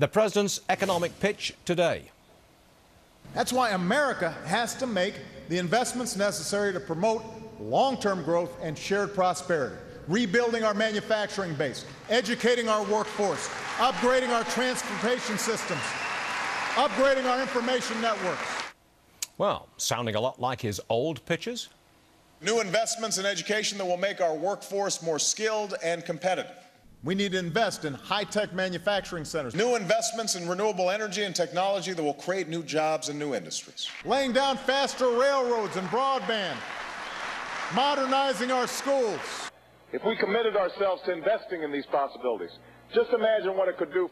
The president's economic pitch today. That's why America has to make the investments necessary to promote long-term growth and shared prosperity, rebuilding our manufacturing base, educating our workforce, upgrading our transportation systems, upgrading our information networks. Well, sounding a lot like his old pitches. New investments in education that will make our workforce more skilled and competitive. We need to invest in high-tech manufacturing centers. New investments in renewable energy and technology that will create new jobs and new industries. Laying down faster railroads and broadband. Modernizing our schools. If we committed ourselves to investing in these possibilities, just imagine what it could do.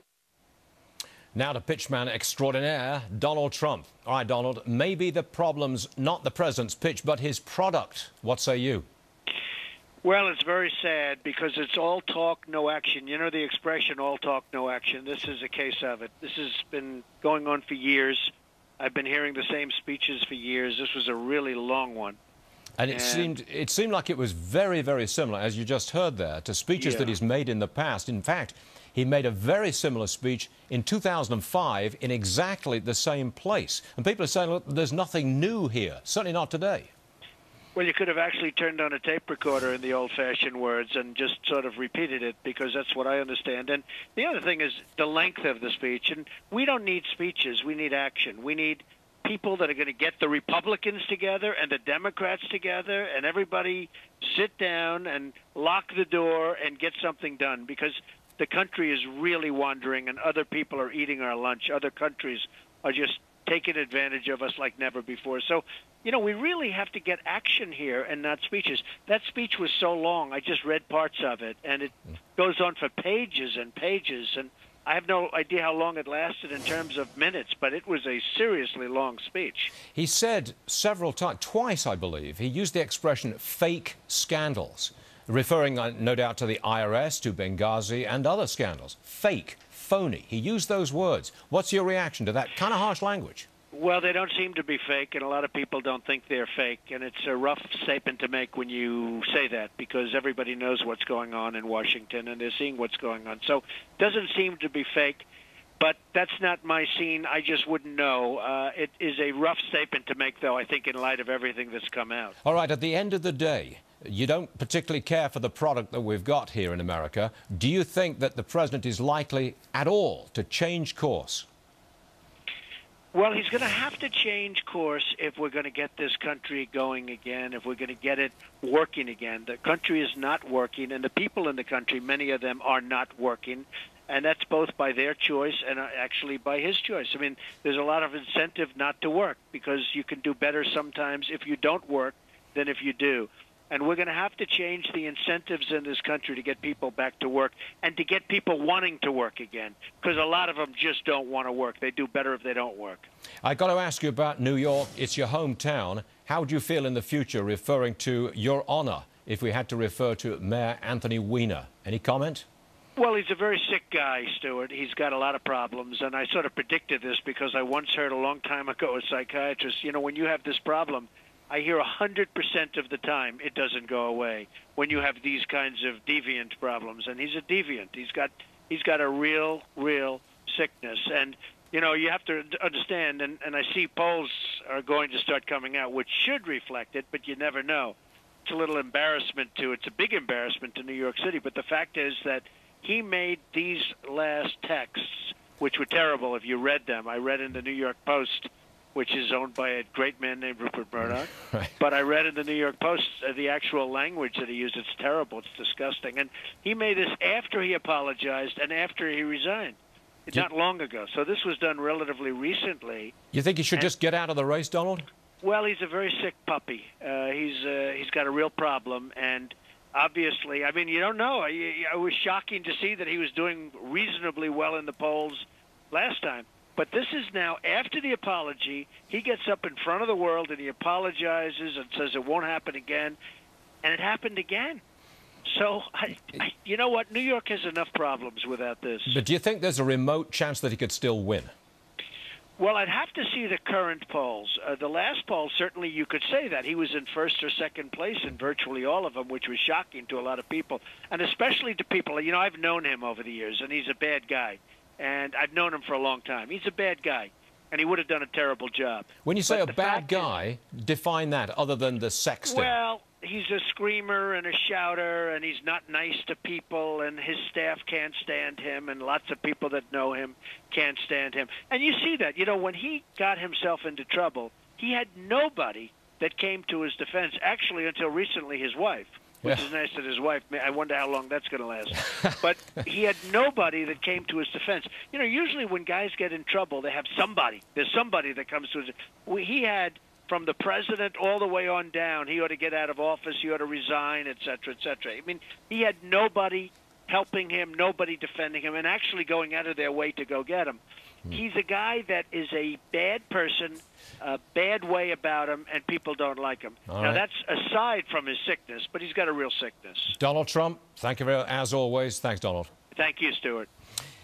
Now to pitchman extraordinaire, Donald Trump. All right, Donald, maybe the problem's not the president's pitch, but his product. What say you? Well, it's very sad because it's all talk, no action. You know the expression, all talk, no action. This is a case of it. This has been going on for years. I've been hearing the same speeches for years. This was a really long one. And it seemed like it was very, very similar, as you just heard there, to speeches that he's made in the past. In fact, he made a very similar speech in 2005 in exactly the same place. And people are saying, look, there's nothing new here, certainly not today. Well, you could have actually turned on a tape recorder in the old-fashioned words and just sort of repeated it, because that's what I understand. And the other thing is the length of the speech. And we don't need speeches. We need action. We need people that are going to get the Republicans together and the Democrats together and everybody sit down and lock the door and get something done, because the country is really wandering and other people are eating our lunch. Other countries are just taking advantage of us like never before. So, you know, we really have to get action here and not speeches. That speech was so long. I just read parts of it, and it goes on for pages and pages, and I have no idea how long it lasted in terms of minutes, but it was a seriously long speech. He said several times, twice I believe, he used the expression fake scandals, referring no doubt to the IRS, to Benghazi and other scandals. Fake, phony. He used those words. What's your reaction to that kind of harsh language? Well, they don't seem to be fake, and a lot of people don't think they're fake, and it's a rough statement to make when you say that, because everybody knows what's going on in Washington, and they're seeing what's going on. So it doesn't seem to be fake, but that's not my scene. I just wouldn't know. It is a rough statement to make, though, I think, in light of everything that's come out. All right, at the end of the day, you don't particularly care for the product that we've got here in America. Do you think that the president is likely at all to change course? Well, he's going to have to change course if we're going to get this country going again, if we're going to get it working again. The country is not working, and the people in the country, many of them, are not working, and that's both by their choice and actually by his choice. I mean, there's a lot of incentive not to work, because you can do better sometimes if you don't work than if you do. And we're going to have to change the incentives in this country to get people back to work and to get people wanting to work again, because a lot of them just don't want to work. They do better if they don't work. I got to ask you about New York. It's your hometown. How would you feel in the future referring to Your Honor if we had to refer to Mayor Anthony Weiner? Any comment? Well, he's a very sick guy, Stuart. He's got a lot of problems, and I sort of predicted this because I once heard a long time ago a psychiatrist, you know, when you have this problem, I hear 100% of the time it doesn't go away when you have these kinds of deviant problems. And he's a deviant. He's got a real sickness. And, you know, you have to understand, and I see polls are going to start coming out, which should reflect it, but you never know. It's a little embarrassment it's a big embarrassment to New York City. But the fact is that he made these last texts, which were terrible if you read them. I read in the New York Post, which is owned by a great man named Rupert Murdoch. Right. But I read in the New York Post the actual language that he used. It's terrible. It's disgusting. And he made this after he apologized and after he resigned, not long ago. So this was done relatively recently. You think he should just get out of the race, Donald? Well, he's a very sick puppy. He's got a real problem. And obviously, I mean, you don't know. It was shocking to see that he was doing reasonably well in the polls last time. But this is now, after the apology, he gets up in front of the world and he apologizes and says it won't happen again, and it happened again. So, you know what? New York has enough problems without this. But do you think there's a remote chance that he could still win? Well, I'd have to see the current polls. The last poll, certainly you could say that. He was in first or second place in virtually all of them, which was shocking to a lot of people, and especially to people. You know, I've known him over the years, and he's a bad guy. and I've known him for a long time. He's a bad guy, and he would have done a terrible job. When you say But a bad guy, define that other than the sex thing. Well, he's a screamer and a shouter, and he's not nice to people, and his staff can't stand him, and lots of people that know him can't stand him. And you see that. You know, when he got himself into trouble, he had nobody that came to his defense, actually until recently his wife, which is nice that his wife, I wonder how long that's going to last. But he had nobody that came to his defense. You know, usually when guys get in trouble, they have somebody. There's somebody that comes to his defense. He had, from the president all the way on down, he ought to get out of office, he ought to resign, et cetera, et cetera. I mean, he had nobody helping him, nobody defending him, and actually going out of their way to go get him. He's a guy that is a bad person, a bad way about him, and people don't like him. Now, that's aside from his sickness, but he's got a real sickness. Donald Trump, thank you very much, as always. Thanks, Donald. Thank you, Stuart.